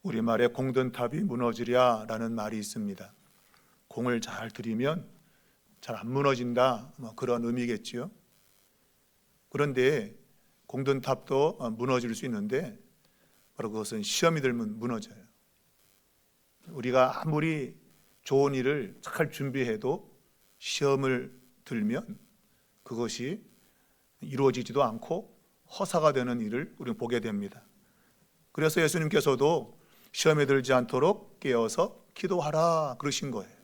우리말에 공든 탑이 무너지랴 라는 말이 있습니다. 공을 잘 들이면 잘 안 무너진다, 그런 의미겠지요. 그런데 공든 탑도 무너질 수 있는데 바로 그것은 시험이 들면 무너져요. 우리가 아무리 좋은 일을 잘 준비해도 시험을 들면 그것이 이루어지지도 않고 허사가 되는 일을 우리는 보게 됩니다. 그래서 예수님께서도 시험에 들지 않도록 깨어서 기도하라 그러신 거예요.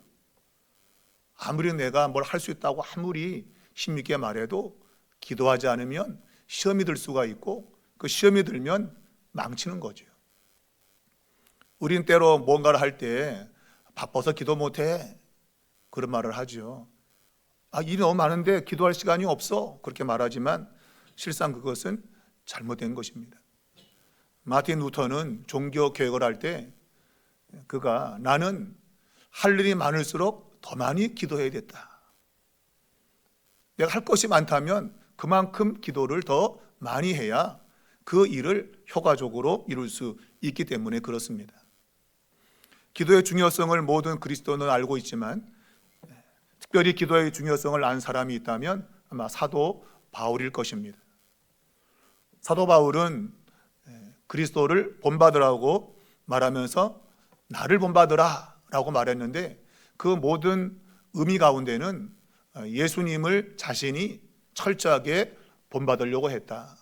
아무리 내가 뭘 할 수 있다고 아무리 힘있게 말해도 기도하지 않으면 시험이 들 수가 있고 그 시험이 들면 망치는 거죠. 우린 때로 뭔가를 할 때 바빠서 기도 못해 그런 말을 하죠. 일이 너무 많은데 기도할 시간이 없어 그렇게 말하지만 실상 그것은 잘못된 것입니다. 마틴 루터는 종교 개혁을 할 때 그가 나는 할 일이 많을수록 더 많이 기도해야 됐다. 내가 할 것이 많다면 그만큼 기도를 더 많이 해야 그 일을 효과적으로 이룰 수 있기 때문에 그렇습니다. 기도의 중요성을 모든 그리스도는 알고 있지만 특별히 기도의 중요성을 안 사람이 있다면 아마 사도 바울일 것입니다. 사도 바울은 그리스도를 본받으라고 말하면서 나를 본받으라 라고 말했는데 그 모든 의미 가운데는 예수님을 자신이 철저하게 본받으려고 했다.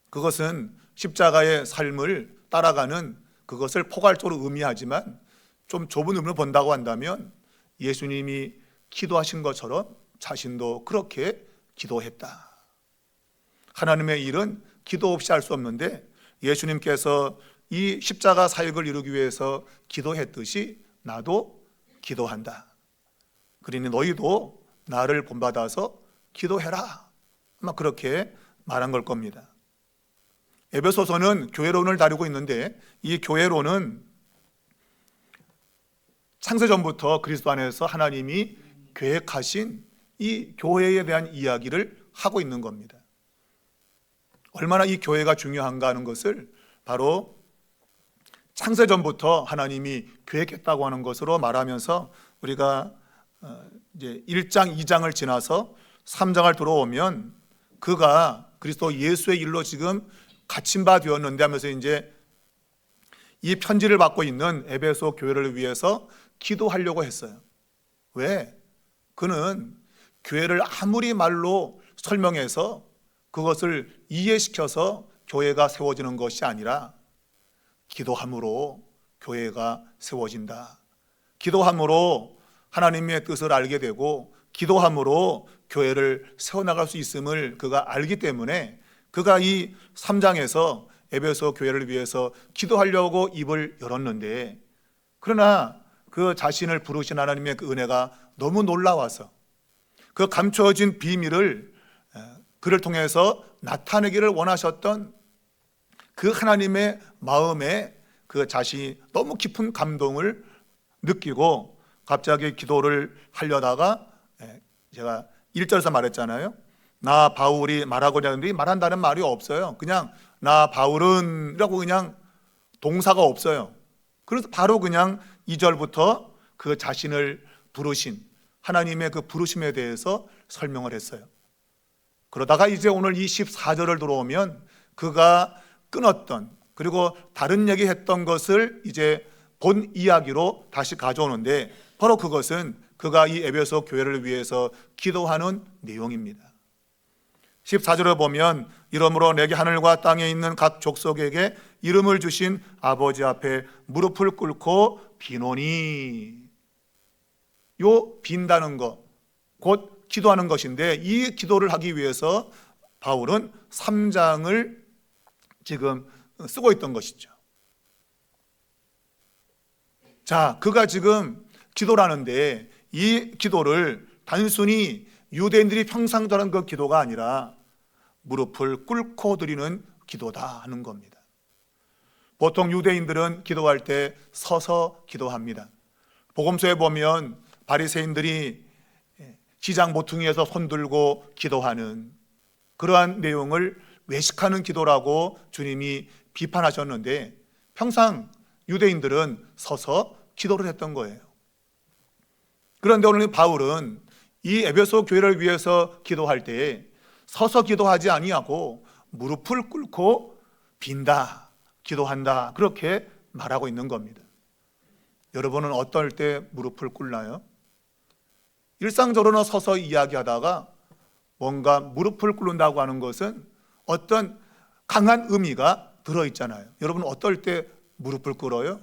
그것은 십자가의 삶을 따라가는 그것을 포괄적으로 의미하지만 좀 좁은 의미로 본다고 한다면 예수님이 기도하신 것처럼 자신도 그렇게 기도했다. 하나님의 일은 기도 없이 할 수 없는데 예수님께서 이 십자가 사역을 이루기 위해서 기도했듯이 나도 기도한다. 그러니 너희도 나를 본받아서 기도해라. 아마 그렇게 말한 걸 겁니다. 에베소서는 교회론을 다루고 있는데 이 교회론은 창세전부터 그리스도 안에서 하나님이 계획하신 이 교회에 대한 이야기를 하고 있는 겁니다. 얼마나 이 교회가 중요한가 하는 것을 바로 창세전부터 하나님이 계획했다고 하는 것으로 말하면서 우리가 이제 1장, 2장을 지나서 3장을 들어오면 그가 그리스도 예수의 일로 지금 갇힌 바 되었는데 하면서 이제 이 편지를 받고 있는 에베소 교회를 위해서 기도하려고 했어요. 왜? 그는 교회를 아무리 말로 설명해서 그것을 이해시켜서 교회가 세워지는 것이 아니라 기도함으로 교회가 세워진다. 기도함으로 하나님의 뜻을 알게 되고 기도함으로 교회를 세워나갈 수 있음을 그가 알기 때문에 그가 이 3장에서 에베소 교회를 위해서 기도하려고 입을 열었는데 그러나 그 자신을 부르신 하나님의 그 은혜가 너무 놀라워서 그 감춰진 비밀을 그를 통해서 나타내기를 원하셨던 그 하나님의 마음에 그 자신이 너무 깊은 감동을 느끼고 갑자기 기도를 하려다가 제가 1절에서 말했잖아요. 나 바울이 말하고자 하는데 말한다는 말이 없어요. 그냥 나 바울은 이라고 그냥 동사가 없어요. 그래서 바로 그냥 2절부터 그 자신을 부르신 하나님의 그 부르심에 대해서 설명을 했어요. 그러다가 이제 오늘 이 14절을 들어오면 그가 끊었던 그리고 다른 얘기했던 것을 이제 본 이야기로 다시 가져오는데 바로 그것은 그가 이 에베소 교회를 위해서 기도하는 내용입니다. 14절에 보면 이러므로 내게 하늘과 땅에 있는 각 족속에게 이름을 주신 아버지 앞에 무릎을 꿇고 비노니, 요 빈다는 것 곧 기도하는 것인데 이 기도를 하기 위해서 바울은 3장을 지금 쓰고 있던 것이죠. 자, 그가 지금 기도를 하는데 이 기도를 단순히 유대인들이 평상 하는 그 기도가 아니라 무릎을 꿇고 드리는 기도다 하는 겁니다. 보통 유대인들은 기도할 때 서서 기도합니다. 복음서에 보면 바리새인들이 시장 모퉁이에서 손들고 기도하는 그러한 내용을 외식하는 기도라고 주님이 비판하셨는데 평상 유대인들은 서서 기도를 했던 거예요. 그런데 오늘 바울은 이 에베소 교회를 위해서 기도할 때에 서서 기도하지 아니하고 무릎을 꿇고 빈다, 기도한다, 그렇게 말하고 있는 겁니다. 여러분은 어떨 때 무릎을 꿇나요? 일상적으로는 서서 이야기하다가 뭔가 무릎을 꿇는다고 하는 것은 어떤 강한 의미가 들어있잖아요. 여러분 어떨 때 무릎을 꿇어요?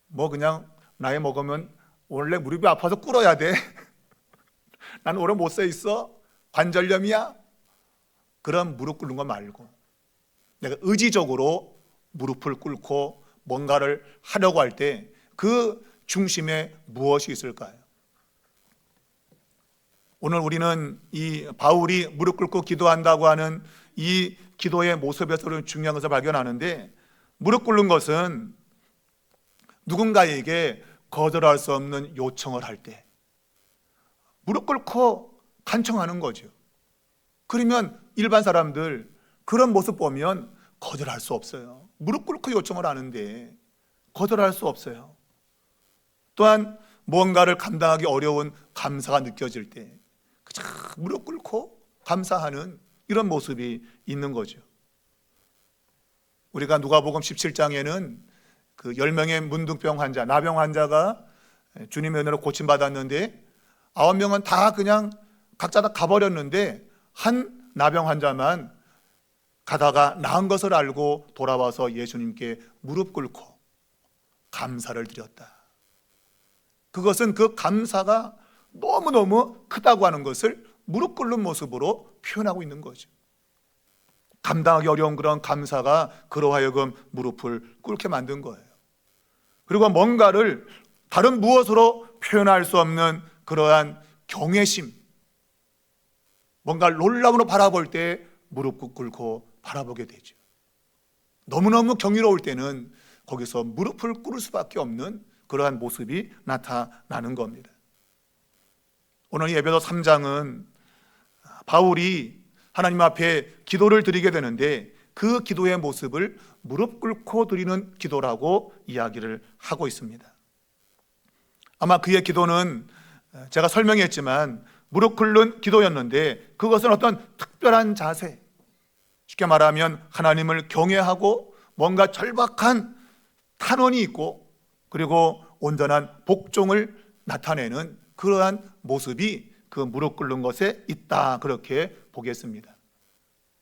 뭐 그냥 나이 먹으면 원래 무릎이 아파서 꿇어야 돼. 난 오래 못 서 있어. 관절염이야. 그런 무릎 꿇는 거 말고 내가 의지적으로 무릎을 꿇고 뭔가를 하려고 할 때 그 중심에 무엇이 있을까요? 오늘 우리는 이 바울이 무릎 꿇고 기도한다고 하는 이 기도의 모습에서 중요한 것을 발견하는데, 무릎 꿇는 것은 누군가에게 거절할 수 없는 요청을 할 때 무릎 꿇고 간청하는 거죠. 그러면 일반 사람들 그런 모습 보면 거절할 수 없어요. 무릎 꿇고 요청을 하는데 거절할 수 없어요. 또한 무언가를 감당하기 어려운 감사가 느껴질 때 무릎 꿇고 감사하는 이런 모습이 있는 거죠. 우리가 누가복음 17장에는 그 10명의 문둥병 환자, 나병 환자가 주님의 은혜로 고침받았는데 9명은 다 그냥 각자 다 가버렸는데 한 나병 환자만 가다가 나은 것을 알고 돌아와서 예수님께 무릎 꿇고 감사를 드렸다. 그것은 그 감사가 너무너무 크다고 하는 것을 무릎 꿇는 모습으로 표현하고 있는 거죠. 감당하기 어려운 그런 감사가 그로 하여금 무릎을 꿇게 만든 거예요. 그리고 뭔가를 다른 무엇으로 표현할 수 없는 그러한 경외심, 뭔가 놀라움으로 바라볼 때 무릎 꿇고 바라보게 되죠. 너무너무 경이로울 때는 거기서 무릎을 꿇을 수밖에 없는 그러한 모습이 나타나는 겁니다. 오늘 이 에베소 3장은 바울이 하나님 앞에 기도를 드리게 되는데 그 기도의 모습을 무릎 꿇고 드리는 기도라고 이야기를 하고 있습니다. 아마 그의 기도는 제가 설명했지만 무릎 꿇는 기도였는데 그것은 어떤 특별한 자세, 쉽게 말하면 하나님을 경외하고 뭔가 절박한 탄원이 있고 그리고 온전한 복종을 나타내는 그러한 모습이 그 무릎 꿇는 것에 있다, 그렇게 보겠습니다.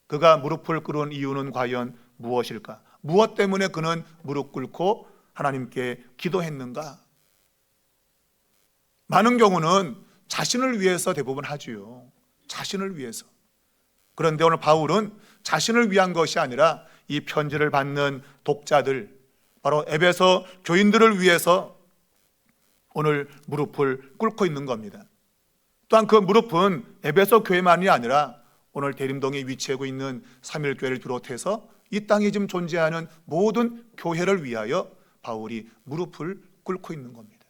그가 무릎을 꿇은 이유는 과연 무엇일까? 무엇 때문에 그는 무릎 꿇고 하나님께 기도했는가? 많은 경우는 자신을 위해서 대부분 하지요. 자신을 위해서. 그런데 오늘 바울은 자신을 위한 것이 아니라 이 편지를 받는 독자들, 바로 에베소 교인들을 위해서 오늘 무릎을 꿇고 있는 겁니다. 또한 그 무릎은 에베소 교회만이 아니라 오늘 대림동에 위치하고 있는 삼일교회를 비롯해서 이 땅에 지금 존재하는 모든 교회를 위하여 바울이 무릎을 꿇고 있는 겁니다.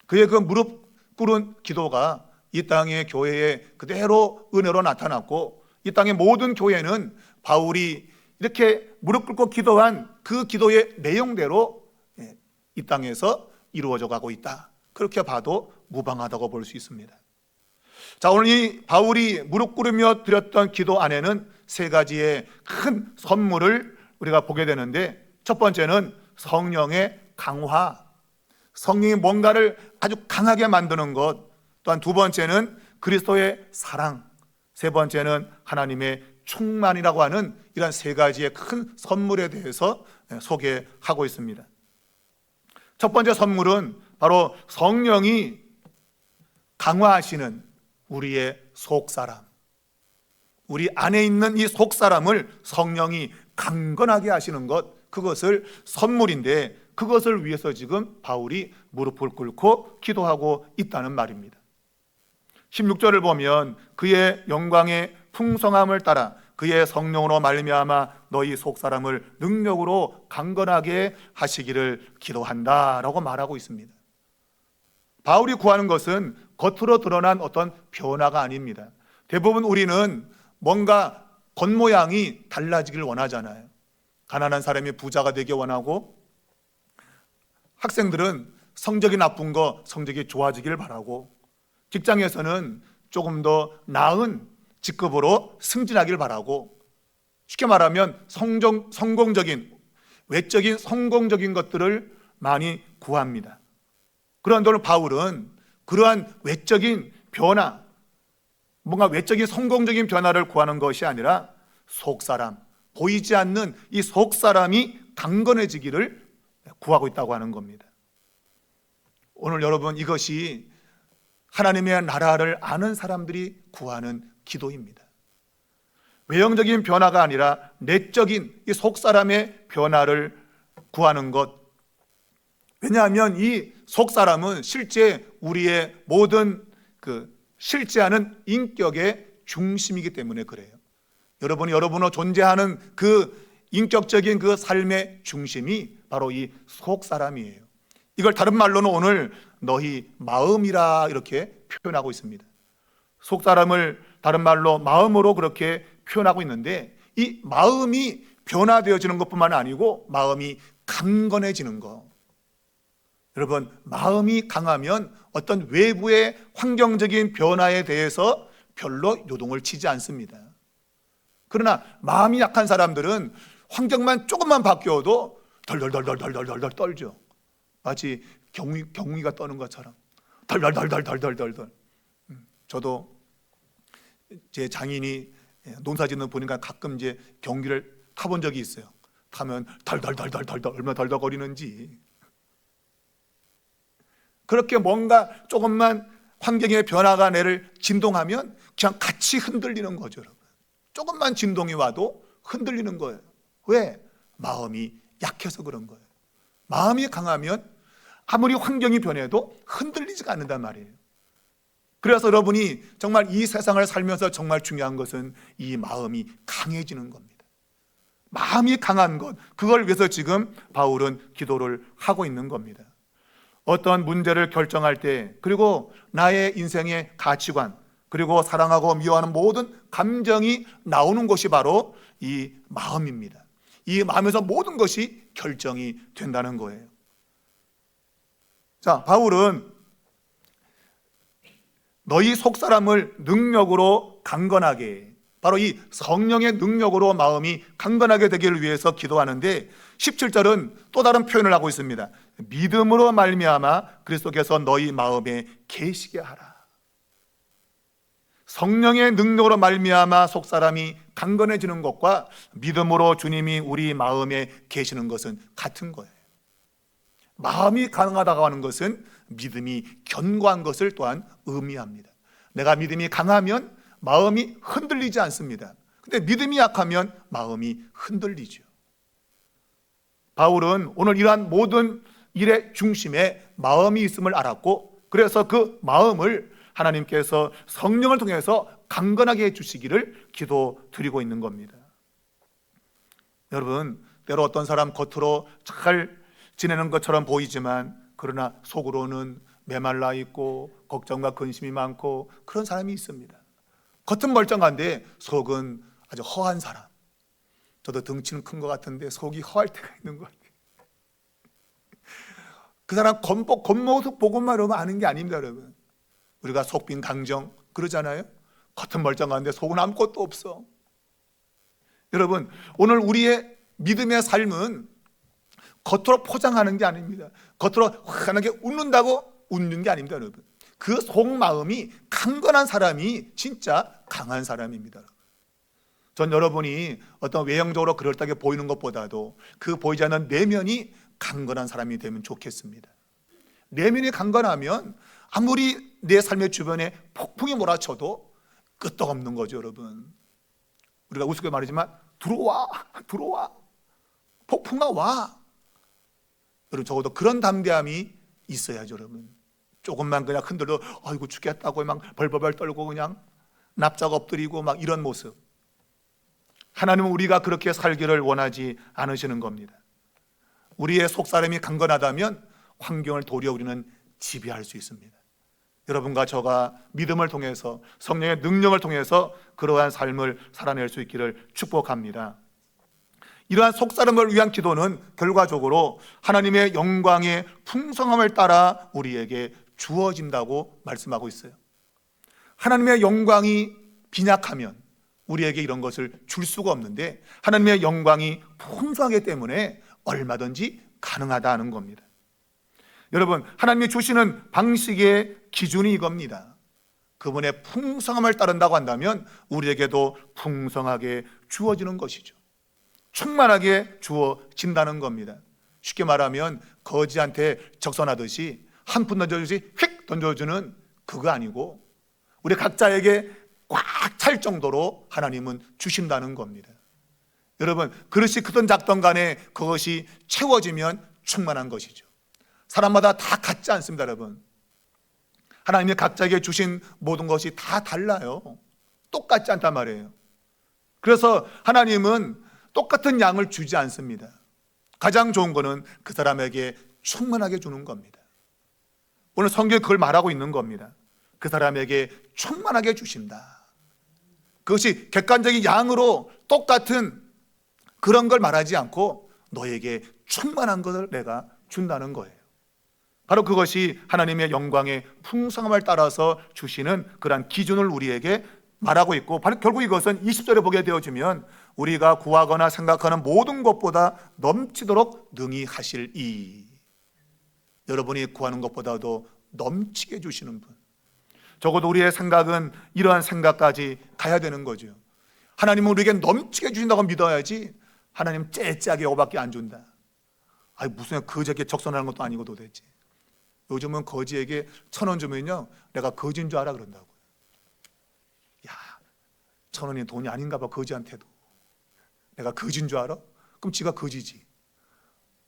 그의 그 무릎 꿇은 기도가 이 땅의 교회에 그대로 은혜로 나타났고 이 땅의 모든 교회는 바울이 이렇게 무릎 꿇고 기도한 그 기도의 내용대로 이 땅에서 이루어져 가고 있다. 그렇게 봐도 무방하다고 볼 수 있습니다. 자, 오늘 이 바울이 무릎 꿇으며 드렸던 기도 안에는 세 가지의 큰 선물을 우리가 보게 되는데, 첫 번째는 성령의 강화, 성령이 뭔가를 아주 강하게 만드는 것, 또한 두 번째는 그리스도의 사랑, 세 번째는 하나님의 충만이라고 하는 이런 세 가지의 큰 선물에 대해서 소개하고 있습니다. 첫 번째 선물은 바로 성령이 강화하시는 우리의 속사람, 우리 안에 있는 이 속사람을 성령이 강건하게 하시는 것, 그것을 선물인데 그것을 위해서 지금 바울이 무릎을 꿇고 기도하고 있다는 말입니다. 16절을 보면 그의 영광의 풍성함을 따라 그의 성령으로 말미암아 너희 속사람을 능력으로 강건하게 하시기를 기도한다라고 말하고 있습니다. 바울이 구하는 것은 겉으로 드러난 어떤 변화가 아닙니다. 대부분 우리는 뭔가 겉모양이 달라지길 원하잖아요. 가난한 사람이 부자가 되기 원하고, 학생들은 성적이 나쁜 거 성적이 좋아지길 바라고, 직장에서는 조금 더 나은 직급으로 승진하길 바라고, 쉽게 말하면 성공적인, 외적인 성공적인 것들을 많이 구합니다. 그런데 오늘 바울은 그러한 외적인 변화, 뭔가 외적인 성공적인 변화를 구하는 것이 아니라 속사람, 보이지 않는 이 속사람이 강건해지기를 구하고 있다고 하는 겁니다. 오늘 여러분, 이것이 하나님의 나라를 아는 사람들이 구하는 기도입니다. 외형적인 변화가 아니라 내적인 이 속사람의 변화를 구하는 것. 왜냐하면 이 속사람은 실제 우리의 모든 실제하는 인격의 중심이기 때문에 그래요. 여러분으로 존재하는 그 인격적인 그 삶의 중심이 바로 이 속사람이에요. 이걸 다른 말로는 오늘 너희 마음이라 이렇게 표현하고 있습니다. 속사람을 다른 말로 마음으로 그렇게 표현하고 있는데, 이 마음이 변화되어지는 것뿐만 아니고 마음이 강건해지는 것. 여러분, 마음이 강하면 어떤 외부의 환경적인 변화에 대해서 별로 요동을 치지 않습니다. 그러나 마음이 약한 사람들은 환경만 조금만 바뀌어도 덜덜덜덜덜덜덜 떨죠. 마치 경위가 떠는 것처럼 덜덜덜덜덜덜덜. 저도 제 장인이 농사 짓는 보니까 가끔 이제 경기를 타본 적이 있어요. 타면 덜덜덜덜덜 얼마나 덜덜거리는지. 그렇게 뭔가 조금만 환경의 변화가 내를 진동하면 그냥 같이 흔들리는 거죠, 여러분. 조금만 진동이 와도 흔들리는 거예요. 왜? 마음이 약해서 그런 거예요. 마음이 강하면 아무리 환경이 변해도 흔들리지가 않는단 말이에요. 그래서 여러분이 정말 이 세상을 살면서 정말 중요한 것은 이 마음이 강해지는 겁니다. 마음이 강한 것, 그걸 위해서 지금 바울은 기도를 하고 있는 겁니다. 어떤 문제를 결정할 때, 그리고 나의 인생의 가치관, 그리고 사랑하고 미워하는 모든 감정이 나오는 것이 바로 이 마음입니다. 이 마음에서 모든 것이 결정이 된다는 거예요. 자, 바울은 너희 속사람을 능력으로 강건하게, 바로 이 성령의 능력으로 마음이 강건하게 되기를 위해서 기도하는데, 17절은 또 다른 표현을 하고 있습니다. 믿음으로 말미암아 그리스도께서 너희 마음에 계시게 하라. 성령의 능력으로 말미암아 속사람이 강건해지는 것과 믿음으로 주님이 우리 마음에 계시는 것은 같은 거예요. 마음이 강하다고 하는 것은 믿음이 견고한 것을 또한 의미합니다. 내가 믿음이 강하면 마음이 흔들리지 않습니다. 근데 믿음이 약하면 마음이 흔들리죠. 바울은 오늘 이러한 모든 일의 중심에 마음이 있음을 알았고, 그래서 그 마음을 하나님께서 성령을 통해서 강건하게 해주시기를 기도드리고 있는 겁니다. 여러분, 때로 어떤 사람 겉으로 잘 지내는 것처럼 보이지만 그러나 속으로는 메말라 있고 걱정과 근심이 많고 그런 사람이 있습니다. 겉은 멀쩡한데 속은 아주 허한 사람. 저도 덩치는 큰 것 같은데 속이 허할 때가 있는 것 같아요. 그 사람 겉모습 보고만 그러면 아는 게 아닙니다, 여러분. 우리가 속빈 강정 그러잖아요. 겉은 멀쩡한데 속은 아무것도 없어. 여러분, 오늘 우리의 믿음의 삶은 겉으로 포장하는 게 아닙니다. 겉으로 환하게 웃는다고 웃는 게 아닙니다, 여러분. 그 속마음이 강건한 사람이 진짜 강한 사람입니다. 전 여러분이 어떤 외형적으로 그럴듯하게 보이는 것보다도 그 보이지 않는 내면이 강건한 사람이 되면 좋겠습니다. 내면이 강건하면 아무리 내 삶의 주변에 폭풍이 몰아쳐도 끄떡없는 거죠, 여러분. 우리가 우습게 말하지만 들어와 폭풍아 와. 여러분, 적어도 그런 담대함이 있어야죠, 여러분. 조금만 그냥 흔들려 아이고 죽겠다고 막 벌벌벌 떨고 그냥 납작 엎드리고 막 이런 모습. 하나님은 우리가 그렇게 살기를 원하지 않으시는 겁니다. 우리의 속사람이 강건하다면 환경을 도리어 우리는 지배할 수 있습니다. 여러분과 저가 믿음을 통해서 성령의 능력을 통해서 그러한 삶을 살아낼 수 있기를 축복합니다. 이러한 속사람을 위한 기도는 결과적으로 하나님의 영광의 풍성함을 따라 우리에게 주어진다고 말씀하고 있어요. 하나님의 영광이 빈약하면 우리에게 이런 것을 줄 수가 없는데, 하나님의 영광이 풍성하기 때문에 얼마든지 가능하다는 겁니다. 여러분, 하나님이 주시는 방식의 기준이 이겁니다. 그분의 풍성함을 따른다고 한다면 우리에게도 풍성하게 주어지는 것이죠. 충만하게 주어진다는 겁니다. 쉽게 말하면 거지한테 적선하듯이 한 푼 던져주지 휙 던져주는 그거 아니고, 우리 각자에게 꽉 찰 정도로 하나님은 주신다는 겁니다. 여러분, 그릇이 크든 작든 간에 그것이 채워지면 충만한 것이죠. 사람마다 다 같지 않습니다, 여러분. 하나님이 각자에게 주신 모든 것이 다 달라요. 똑같지 않단 말이에요. 그래서 하나님은 똑같은 양을 주지 않습니다. 가장 좋은 거는 그 사람에게 충만하게 주는 겁니다. 오늘 성경이 그걸 말하고 있는 겁니다. 그 사람에게 충만하게 주신다. 그것이 객관적인 양으로 똑같은 그런 걸 말하지 않고 너에게 충만한 것을 내가 준다는 거예요. 바로 그것이 하나님의 영광의 풍성함을 따라서 주시는 그러한 기준을 우리에게 말하고 있고, 바로 결국 이것은 20절에 보게 되어지면 우리가 구하거나 생각하는 모든 것보다 넘치도록 능히 하실 이, 여러분이 구하는 것보다도 넘치게 주시는 분. 적어도 우리의 생각은 이러한 생각까지 가야 되는 거죠. 하나님은 우리에게 넘치게 주신다고 믿어야지 하나님 째째하게 이거밖에 안 준다. 아니 무슨 거지에게 적선하는 것도 아니고 도대체. 요즘은 거지에게 1,000원 주면요, 내가 거지인 줄 알아 그런다고요. 야, 1,000원이 돈이 아닌가 봐. 거지한테도 내가 거지인 줄 알아? 그럼 지가 거지지.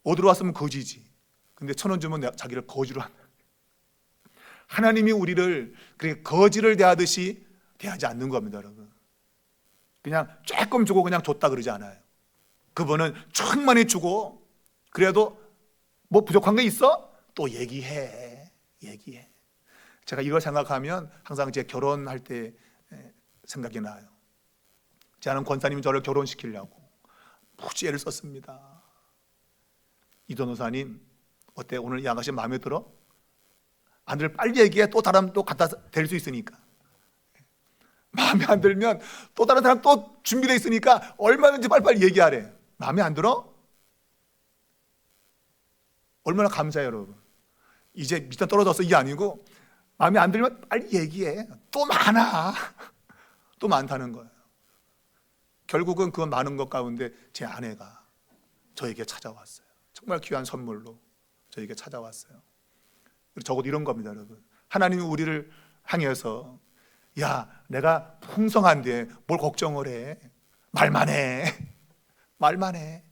어디로 왔으면 거지지. 근데 1,000원 주면 내가 자기를 거지로 한다. 하나님이 우리를 그렇게 거지를 대하듯이 대하지 않는 겁니다, 여러분. 그냥 조금 주고 그냥 줬다 그러지 않아요. 그분은 충만히 주고, 그래도 뭐 부족한 게 있어? 또 얘기해. 제가 이걸 생각하면 항상 제 결혼할 때 생각이 나요. 제 아는 권사님이 저를 결혼시키려고 무지 애를 썼습니다. 이 변호사님 어때? 오늘 이 아가씨 마음에 들어? 안 들면 빨리 얘기해. 또 다른 또 갖다 댈 수 있으니까. 마음에 안 들면 또 다른 사람 또 준비되어 있으니까 얼마든지 빨리빨리 얘기하래. 마음에 안 들어? 얼마나 감사해요, 여러분. 이제 밑에 떨어져서 이게 아니고 마음에 안 들면 빨리 얘기해. 또 많아. 또 많다는 거예요. 결국은 그 많은 것 가운데 제 아내가 저에게 찾아왔어요. 정말 귀한 선물로 저에게 찾아왔어요. 적어도 이런 겁니다, 여러분. 하나님이 우리를 향해서 야, 내가 풍성한데 뭘 걱정을 해. 말만 해.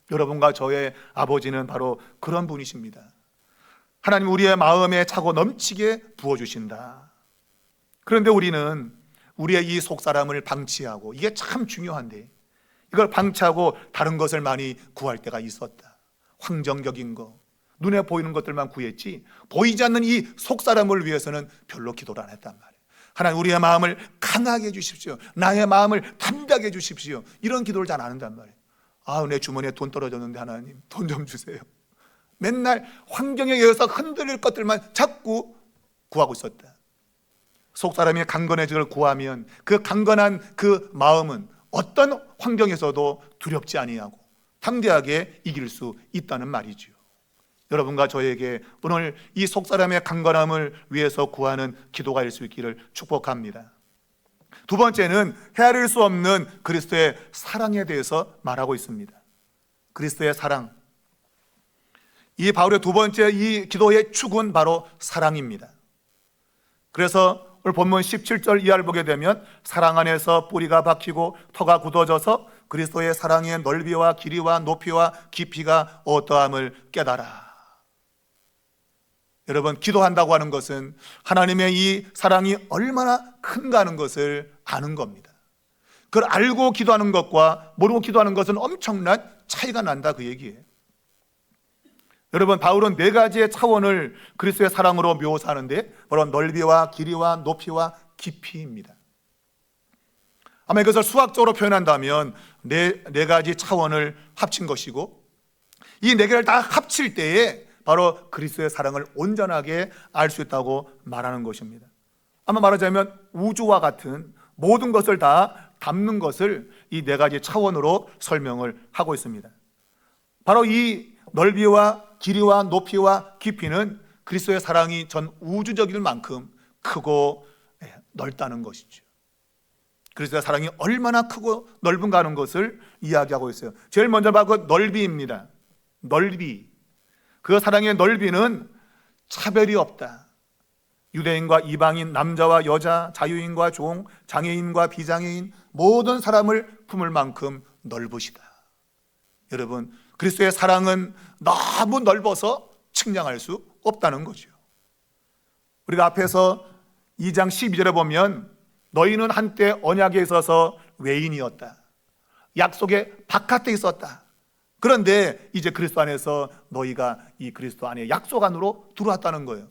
여러분과 저의 아버지는 바로 그런 분이십니다. 하나님 우리의 마음에 차고 넘치게 부어주신다. 그런데 우리는 우리의 이 속사람을 방치하고, 이게 참 중요한데 이걸 방치하고 다른 것을 많이 구할 때가 있었다. 환경적인 거, 눈에 보이는 것들만 구했지 보이지 않는 이 속사람을 위해서는 별로 기도를 안 했단 말이에요. 하나님 우리의 마음을 강하게 해주십시오. 나의 마음을 담대하게 해주십시오. 이런 기도를 잘 안 한단 말이에요. 아, 내 주머니에 돈 떨어졌는데 하나님 돈 좀 주세요. 맨날 환경에 의해서 흔들릴 것들만 자꾸 구하고 있었다. 속사람이 강건해지기를 구하면 그 강건한 그 마음은 어떤 환경에서도 두렵지 아니하고 담대하게 이길 수 있다는 말이죠. 여러분과 저에게 오늘 이 속사람의 강건함을 위해서 구하는 기도가 될 수 있기를 축복합니다. 두 번째는 헤아릴 수 없는 그리스도의 사랑에 대해서 말하고 있습니다. 그리스도의 사랑. 이 바울의 두 번째 이 기도의 축은 바로 사랑입니다. 그래서 오늘 본문 17절 이하를 보게 되면 사랑 안에서 뿌리가 박히고 터가 굳어져서 그리스도의 사랑의 넓이와 길이와 높이와 깊이가 어떠함을 깨달아. 여러분, 기도한다고 하는 것은 하나님의 이 사랑이 얼마나 큰가 하는 것을 아는 겁니다. 그걸 알고 기도하는 것과 모르고 기도하는 것은 엄청난 차이가 난다, 그 얘기예요. 여러분, 바울은 네 가지의 차원을 그리스도의 사랑으로 묘사하는데 바로 넓이와 길이와 높이와 깊이입니다. 아마 이것을 수학적으로 표현한다면 네 가지 차원을 합친 것이고, 이 네 개를 다 합칠 때에 바로 그리스도의 사랑을 온전하게 알 수 있다고 말하는 것입니다. 아마 말하자면 우주와 같은 모든 것을 다 담는 것을 이 네 가지 차원으로 설명을 하고 있습니다. 바로 이 넓이와 길이와 높이와 깊이는 그리스도의 사랑이 전 우주적일 만큼 크고 넓다는 것이죠. 그리스도의 사랑이 얼마나 크고 넓은가 하는 것을 이야기하고 있어요. 제일 먼저 바로 넓이입니다. 넓이. 그 사랑의 넓이는 차별이 없다. 유대인과 이방인, 남자와 여자, 자유인과 종, 장애인과 비장애인 모든 사람을 품을 만큼 넓으시다. 여러분, 그리스도의 사랑은 너무 넓어서 측량할 수 없다는 거죠. 우리가 앞에서 2장 12절에 보면 너희는 한때 언약에 있어서 외인이었다. 약속의 바깥에 있었다. 그런데 이제 그리스도 안에서 너희가 이 그리스도 안에 약속 안으로 들어왔다는 거예요.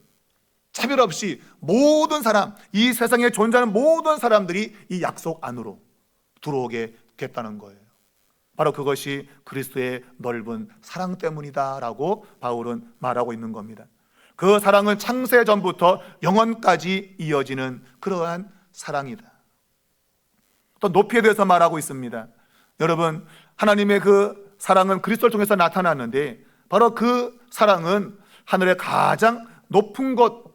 차별 없이 모든 사람, 이 세상에 존재하는 모든 사람들이 이 약속 안으로 들어오게 됐다는 거예요. 바로 그것이 그리스도의 넓은 사랑 때문이다라고 바울은 말하고 있는 겁니다. 그 사랑은 창세 전부터 영원까지 이어지는 그러한 사랑이다. 또 높이에 대해서 말하고 있습니다. 여러분, 하나님의 그 사랑은 그리스도를 통해서 나타났는데 바로 그 사랑은 하늘의 가장 높은 곳,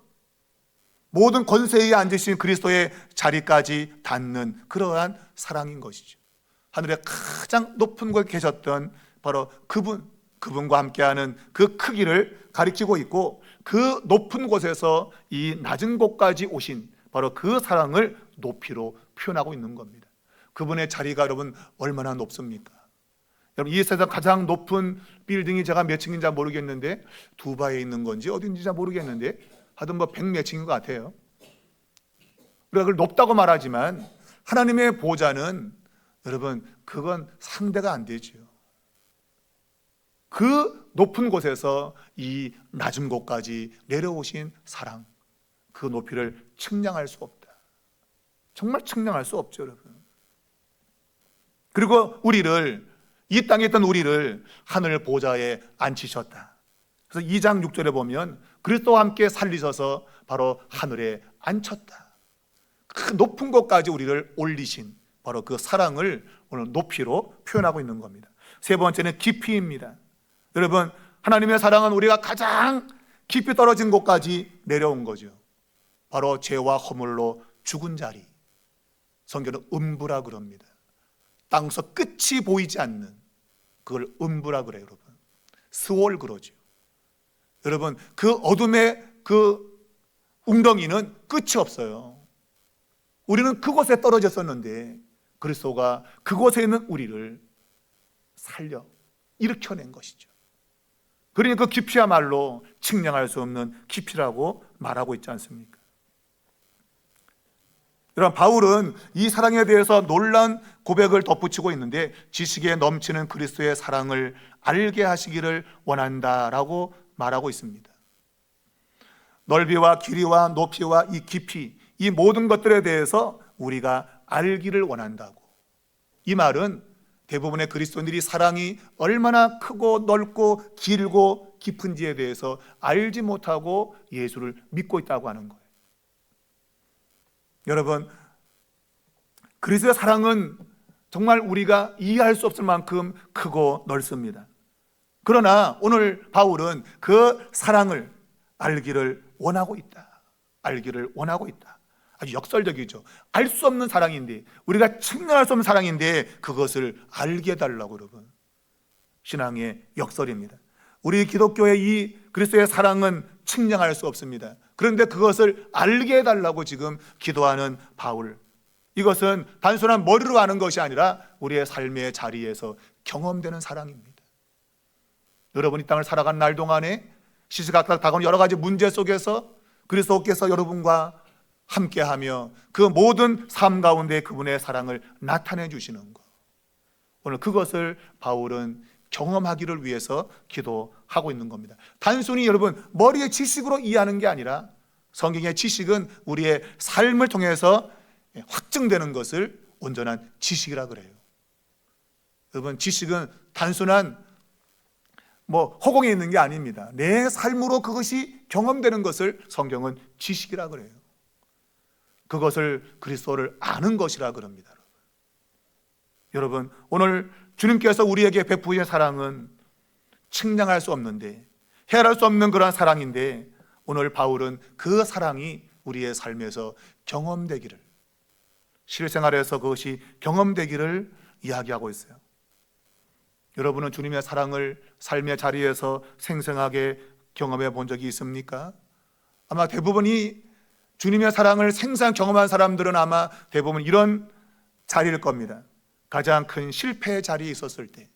모든 권세에 앉으신 그리스도의 자리까지 닿는 그러한 사랑인 것이죠. 하늘의 가장 높은 곳에 계셨던 바로 그분과 함께하는 그 크기를 가리키고 있고, 그 높은 곳에서 이 낮은 곳까지 오신 바로 그 사랑을 높이로 표현하고 있는 겁니다. 그분의 자리가 여러분 얼마나 높습니까? 여러분, 이 세상 가장 높은 빌딩이 제가 몇 층인지 모르겠는데, 두바이에 있는 건지 어딘지 잘 모르겠는데 하여튼 뭐 100 몇 층인 것 같아요. 우리가 그걸 높다고 말하지만 하나님의 보좌는 여러분 그건 상대가 안 되죠. 그 높은 곳에서 이 낮은 곳까지 내려오신 사랑, 그 높이를 측량할 수 없다. 정말 측량할 수 없죠, 여러분. 그리고 이 땅에 있던 우리를 하늘 보좌에 앉히셨다. 그래서 2장 6절에 보면 그리스도와 함께 살리셔서 바로 하늘에 앉혔다. 그 높은 곳까지 우리를 올리신 바로 그 사랑을 오늘 높이로 표현하고 있는 겁니다. 세 번째는 깊이입니다. 여러분, 하나님의 사랑은 우리가 가장 깊이 떨어진 곳까지 내려온 거죠. 바로 죄와 허물로 죽은 자리. 성경은 음부라 그럽니다. 땅에서 끝이 보이지 않는 그걸 음부라 그래요, 여러분. 스올 그러죠. 여러분, 그 어둠의 그 웅덩이는 끝이 없어요. 우리는 그곳에 떨어졌었는데 그리스도가 그곳에 있는 우리를 살려 일으켜낸 것이죠. 그러니 그 깊이야말로 측량할 수 없는 깊이라고 말하고 있지 않습니까? 여러분, 바울은 이 사랑에 대해서 놀라운 고백을 덧붙이고 있는데, 지식에 넘치는 그리스도의 사랑을 알게 하시기를 원한다라고 말하고 있습니다. 넓이와 길이와 높이와 이 깊이, 이 모든 것들에 대해서 우리가 알기를 원한다고. 이 말은 대부분의 그리스도인들이 사랑이 얼마나 크고 넓고 길고 깊은지에 대해서 알지 못하고 예수를 믿고 있다고 하는 거예요. 여러분, 그리스도의 사랑은 정말 우리가 이해할 수 없을 만큼 크고 넓습니다. 그러나 오늘 바울은 그 사랑을 알기를 원하고 있다. 알기를 원하고 있다. 아주 역설적이죠. 알 수 없는 사랑인데, 우리가 측량할 수 없는 사랑인데 그것을 알게 해달라고. 여러분, 신앙의 역설입니다. 우리 기독교의 이 그리스도의 사랑은 측량할 수 없습니다. 그런데 그것을 알게 해달라고 지금 기도하는 바울, 이것은 단순한 머리로 아는 것이 아니라 우리의 삶의 자리에서 경험되는 사랑입니다. 여러분, 이 땅을 살아간 날 동안에 시시각각 다가오는 여러 가지 문제 속에서 그리스도께서 여러분과 함께하며 그 모든 삶 가운데 그분의 사랑을 나타내 주시는 것, 오늘 그것을 바울은 경험하기를 위해서 기도하고 있는 겁니다. 단순히 여러분 머리의 지식으로 이해하는 게 아니라 성경의 지식은 우리의 삶을 통해서 확증되는 것을 온전한 지식이라 그래요. 여러분, 지식은 단순한 허공에 있는 게 아닙니다. 내 삶으로 그것이 경험되는 것을 성경은 지식이라 그래요. 그것을 그리스도를 아는 것이라 그럽니다. 여러분, 오늘 주님께서 우리에게 베푸신 사랑은 측량할 수 없는데, 헤아릴 수 없는 그러한 사랑인데, 오늘 바울은 그 사랑이 우리의 삶에서 경험되기를, 실생활에서 그것이 경험되기를 이야기하고 있어요. 여러분은 주님의 사랑을 삶의 자리에서 생생하게 경험해 본 적이 있습니까? 아마 대부분이 주님의 사랑을 생생히 경험한 사람들은 아마 대부분 이런 자리일 겁니다. 가장 큰 실패의 자리에 있었을 때,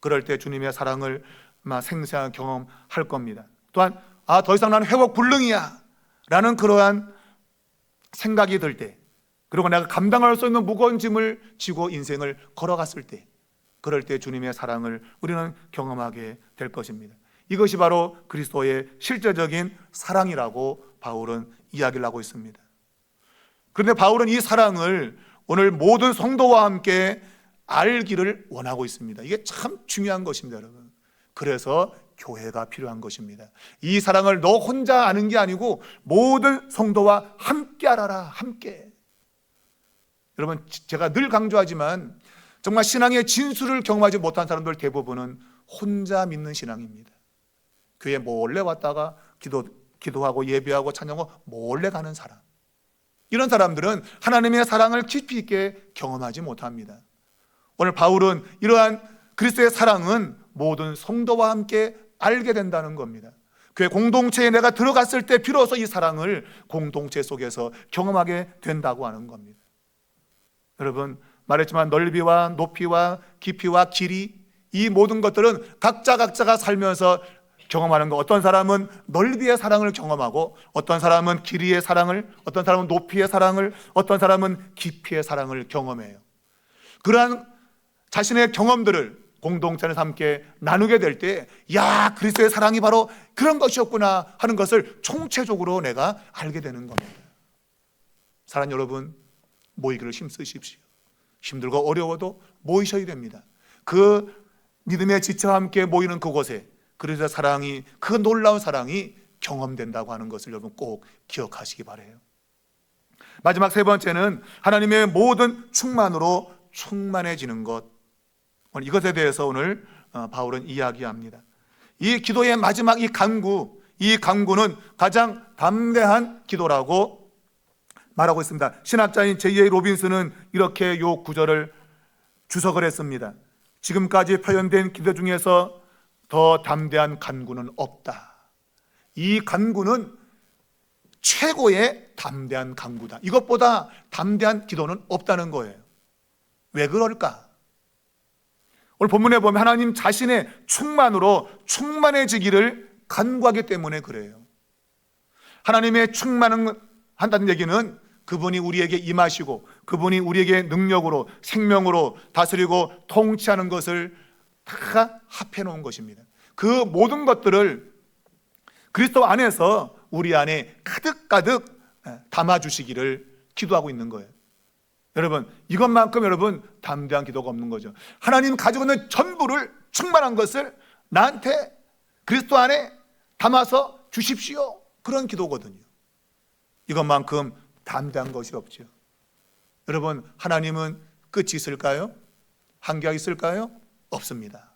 그럴 때 주님의 사랑을 아마 생생하게 경험할 겁니다. 또한 더 이상 나는 회복 불능이야 라는 그러한 생각이 들 때, 그리고 내가 감당할 수 있는 무거운 짐을 지고 인생을 걸어갔을 때, 그럴 때 주님의 사랑을 우리는 경험하게 될 것입니다. 이것이 바로 그리스도의 실제적인 사랑이라고 바울은 이야기를 하고 있습니다. 그런데 바울은 이 사랑을 오늘 모든 성도와 함께 알기를 원하고 있습니다. 이게 참 중요한 것입니다, 여러분. 그래서 교회가 필요한 것입니다. 이 사랑을 너 혼자 아는 게 아니고 모든 성도와 함께 알아라, 함께. 여러분, 제가 늘 강조하지만 정말 신앙의 진수를 경험하지 못한 사람들 대부분은 혼자 믿는 신앙입니다. 교회 몰래 왔다가 기도하고 예배하고 찬양하고 몰래 가는 사람, 이런 사람들은 하나님의 사랑을 깊이 있게 경험하지 못합니다. 오늘 바울은 이러한 그리스도의 사랑은 모든 성도와 함께 알게 된다는 겁니다. 교회 공동체에 내가 들어갔을 때 비로소 이 사랑을 공동체 속에서 경험하게 된다고 하는 겁니다. 여러분, 말했지만 넓이와 높이와 깊이와 길이, 이 모든 것들은 각자가 살면서 경험하는 거. 어떤 사람은 넓이의 사랑을 경험하고, 어떤 사람은 길이의 사랑을, 어떤 사람은 높이의 사랑을, 어떤 사람은 깊이의 사랑을 경험해요. 그러한 자신의 경험들을 공동체에서 함께 나누게 될 때, 야, 그리스도의 사랑이 바로 그런 것이었구나 하는 것을 총체적으로 내가 알게 되는 겁니다. 사랑하는 여러분, 모이기를 힘쓰십시오. 힘들고 어려워도 모이셔야 됩니다. 그 믿음의 지체와 함께 모이는 그곳에 그리스도의 사랑이, 그 놀라운 사랑이 경험된다고 하는 것을 여러분 꼭 기억하시기 바라요. 마지막 세 번째는 하나님의 모든 충만으로 충만해지는 것. 이것에 대해서 오늘 바울은 이야기합니다. 이 기도의 마지막 이 간구는 가장 담대한 기도라고 말하고 있습니다. 신학자인 J.A. 로빈스는 이렇게 이 구절을 주석을 했습니다. 지금까지 표현된 기도 중에서 더 담대한 간구는 없다. 이 간구는 최고의 담대한 간구다. 이것보다 담대한 기도는 없다는 거예요. 왜 그럴까? 오늘 본문에 보면 하나님 자신의 충만으로 충만해지기를 간구하기 때문에 그래요. 하나님의 충만을 한다는 얘기는 그분이 우리에게 임하시고 그분이 우리에게 능력으로, 생명으로 다스리고 통치하는 것을 다 합해 놓은 것입니다. 그 모든 것들을 그리스도 안에서 우리 안에 가득가득 담아주시기를 기도하고 있는 거예요. 여러분, 이것만큼 여러분 담대한 기도가 없는 거죠. 하나님 가지고 있는 전부를, 충만한 것을 나한테 그리스도 안에 담아서 주십시오. 그런 기도거든요. 이것만큼 담대한 것이 없죠. 여러분, 하나님은 끝이 있을까요? 한계가 있을까요? 없습니다.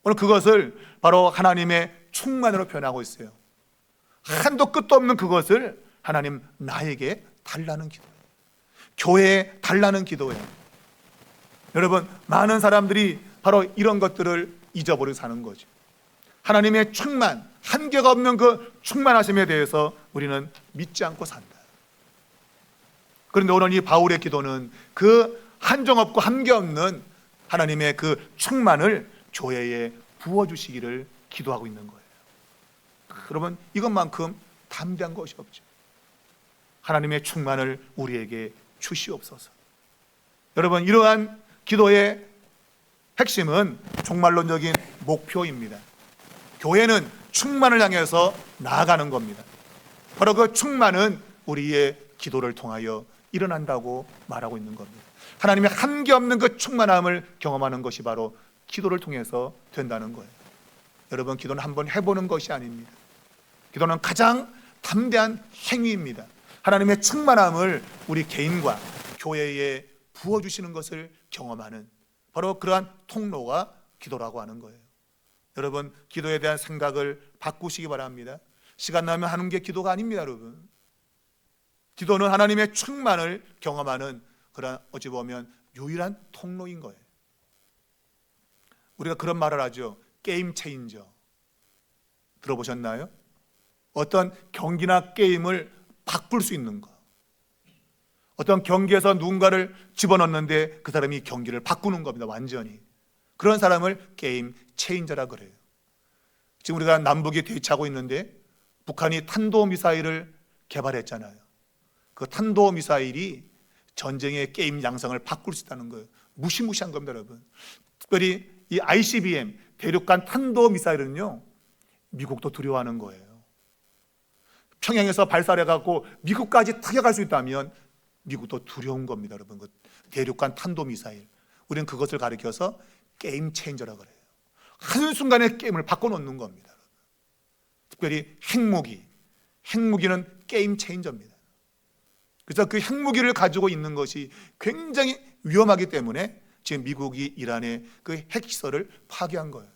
오늘 그것을 바로 하나님의 충만으로 표현하고 있어요. 한도 끝도 없는 그것을 하나님 나에게 달라는 기도예요. 교회에 달라는 기도예요. 여러분, 많은 사람들이 바로 이런 것들을 잊어버리고 사는 거죠. 하나님의 충만, 한계가 없는 그 충만하심에 대해서 우리는 믿지 않고 산다. 그런데 오늘 이 바울의 기도는 그 한정 없고 한계 없는 하나님의 그 충만을 교회에 부어주시기를 기도하고 있는 거예요. 여러분, 이것만큼 담대한 것이 없죠. 하나님의 충만을 우리에게 주시옵소서. 여러분, 이러한 기도의 핵심은 종말론적인 목표입니다. 교회는 충만을 향해서 나아가는 겁니다. 바로 그 충만은 우리의 기도를 통하여 일어난다고 말하고 있는 겁니다. 하나님의 한계없는 그 충만함을 경험하는 것이 바로 기도를 통해서 된다는 거예요. 여러분, 기도는 한번 해보는 것이 아닙니다. 기도는 가장 담대한 행위입니다. 하나님의 충만함을 우리 개인과 교회에 부어주시는 것을 경험하는 바로 그러한 통로가 기도라고 하는 거예요. 여러분, 기도에 대한 생각을 바꾸시기 바랍니다. 시간 나면 하는 게 기도가 아닙니다, 여러분. 기도는 하나님의 충만을 경험하는 그런 어찌 보면 유일한 통로인 거예요. 우리가 그런 말을 하죠. 게임 체인저. 들어보셨나요? 어떤 경기나 게임을 바꿀 수 있는 것. 어떤 경기에서 누군가를 집어넣는데 그 사람이 경기를 바꾸는 겁니다. 완전히. 그런 사람을 게임 체인저라 그래요. 지금 우리가 남북이 대치하고 있는데 북한이 탄도미사일을 개발했잖아요. 그 탄도미사일이 전쟁의 게임 양상을 바꿀 수 있다는 거예요. 무시무시한 겁니다, 여러분. 특별히 이 ICBM 대륙간 탄도미사일은요, 미국도 두려워하는 거예요. 평양에서 발사해갖고 미국까지 타격할 수 있다면 미국도 두려운 겁니다, 여러분. 그 대륙간 탄도미사일. 우리는 그것을 가리켜서 게임 체인저라고 그래요. 한순간에 게임을 바꿔놓는 겁니다. 특별히 핵무기는 게임 체인저입니다. 그래서 그 핵무기를 가지고 있는 것이 굉장히 위험하기 때문에 지금 미국이 이란의 그 핵시설을 파괴한 거예요.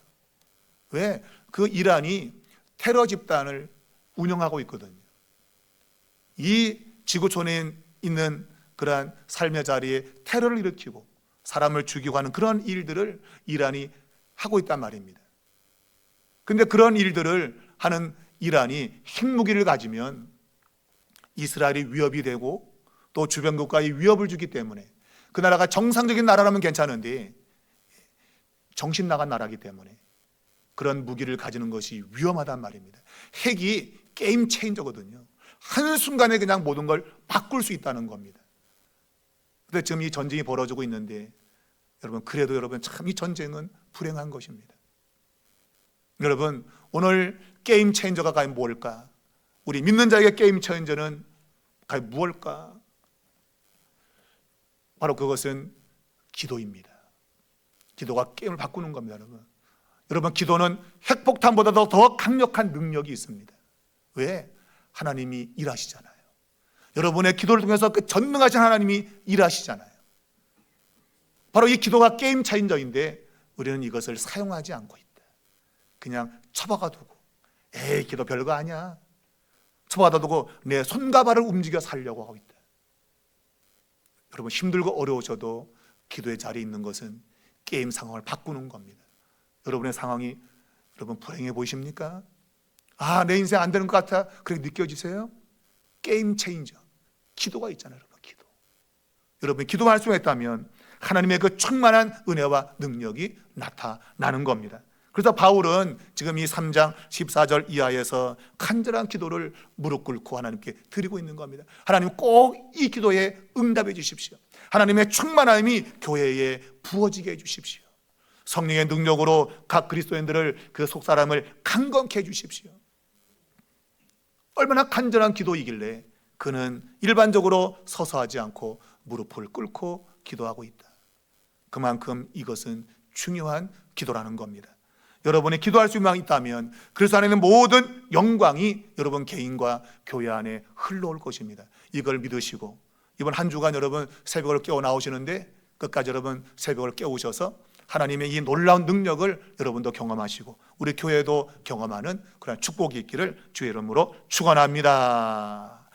왜? 그 이란이 테러 집단을 운영하고 있거든요. 이 지구촌에 있는 그러한 삶의 자리에 테러를 일으키고 사람을 죽이고 하는 그런 일들을 이란이 하고 있단 말입니다. 그런데 그런 일들을 하는 이란이 핵무기를 가지면 이스라엘이 위협이 되고 또 주변 국가에 위협을 주기 때문에 그 나라가 정상적인 나라라면 괜찮은데 정신 나간 나라이기 때문에 그런 무기를 가지는 것이 위험하단 말입니다. 핵이 게임 체인저거든요. 한순간에 그냥 모든 걸 바꿀 수 있다는 겁니다. 그런데 지금 이 전쟁이 벌어지고 있는데 여러분, 그래도 여러분 참 이 전쟁은 불행한 것입니다. 여러분, 오늘 게임 체인저가 과연 뭘까? 우리 믿는 자에게 게임 체인저는 과연 무엇일까? 바로 그것은 기도입니다. 기도가 게임을 바꾸는 겁니다, 여러분. 여러분, 기도는 핵폭탄보다도 더 강력한 능력이 있습니다. 왜? 하나님이 일하시잖아요. 여러분의 기도를 통해서 그 전능하신 하나님이 일하시잖아요. 바로 이 기도가 게임 체인저인데 우리는 이것을 사용하지 않고 있다. 그냥 처박아 두고, 에이, 기도 별거 아니야. 처박아 두고 내 손과 발을 움직여 살려고 하고 있다. 여러분, 힘들고 어려우셔도 기도의 자리에 있는 것은 게임 상황을 바꾸는 겁니다. 여러분의 상황이 여러분 불행해 보이십니까? 아, 내 인생 안 되는 것 같아. 그렇게 느껴지세요? 게임 체인저. 기도가 있잖아요, 여러분. 기도. 여러분이 기도할 수가 있다면 하나님의 그 충만한 은혜와 능력이 나타나는 겁니다. 그래서 바울은 지금 이 3장 14절 이하에서 간절한 기도를 무릎 꿇고 하나님께 드리고 있는 겁니다. 하나님, 꼭 이 기도에 응답해 주십시오. 하나님의 충만함이 교회에 부어지게 해 주십시오. 성령의 능력으로 각 그리스도인들을, 그 속사람을 강건케 해 주십시오. 얼마나 간절한 기도이길래 그는 일반적으로 서서 하지 않고 무릎을 꿇고 기도하고 있다. 그만큼 이것은 중요한 기도라는 겁니다. 여러분이 기도할 수 있다면 그리스도 안에 있는 모든 영광이 여러분 개인과 교회 안에 흘러올 것입니다. 이걸 믿으시고 이번 한 주간 여러분 새벽을 깨어 나오시는데 끝까지 여러분 새벽을 깨우셔서 하나님의 이 놀라운 능력을 여러분도 경험하시고 우리 교회도 경험하는 그런 축복이 있기를 주의 이름으로 축원합니다.